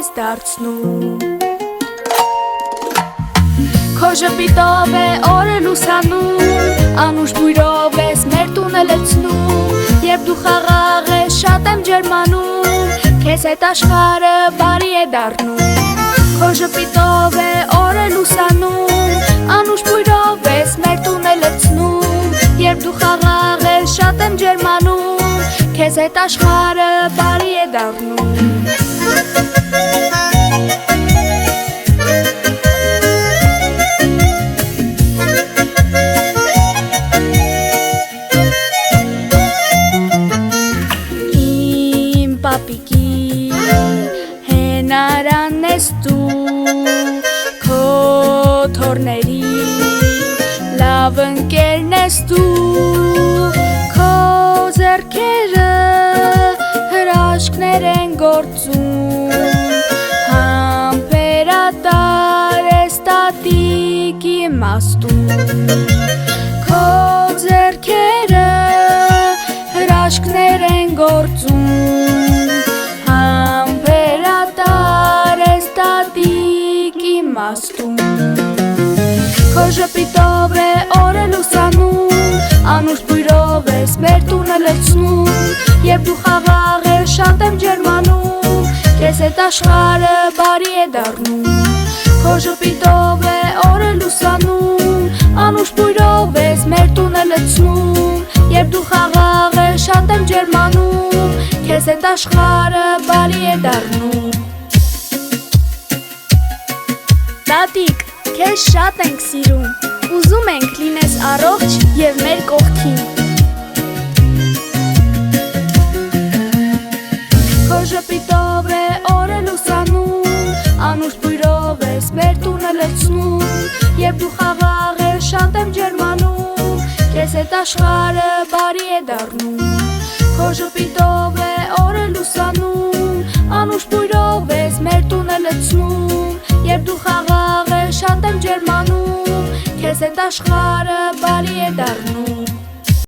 ես դարձնում Քո ժպիտով է օրը լուսանում Անուշ բույրով ես մեր տունը լցնում Երբ դու խաղաղ ես շատ եմ ջերմանում Քեզ հետ աշխարհը բարի է դառնում Քո ժպիտով է օրը լուսանում Անուշ բույրով ես մեր տունը լցնում Երբ դու խաղաղ ես շատ եմ ջերմանում Քեզ հետ աշխարհը բարի է դառնում Պապիկի հենարանն ես դու Քո թորների լավ ընկերն ես դու Քո ձեռքերը հրաշքներ են գործում Համբերատար ես տատիկի իմաստուն Քո ձեռքերը հրաշքներ են գործում Քո ժպիտով է օրը լուսանում Անուշ բույրով ես մեր տունը լցնում Երբ դու խաղաղ ես շատ եմ ջերմանում Քեզ հետ աշխարհը բարի է դառնում Քո ժպիտով է օրը լուսանում Անուշ բույրով ես մեր տունը լցնում Երբ դու խաղաղ ես շատ եմ ջերմանում Քեզ հետ աշխարհը բարի է դառնում Տատիկ, քեզ շատ ենք սիրում, ուզում ենք լինես առողջ և մեր կողքին Քո ժպիտով է օրը լուսանում, անուշ բույրով ես մեր տունը լցնում Երբ դու խաղաղ ես շատ եմ ջերմանում, քեզ հետ աշխարհը բարի է դառնում Քո ժպիտով է օրը լուսանում, անուշ բույրով ես մեր տունը լցնում Երբ դու խաղաղ ես շատ եմ ջերմանում Քեզ հետ աշխարհը բարի է դառնում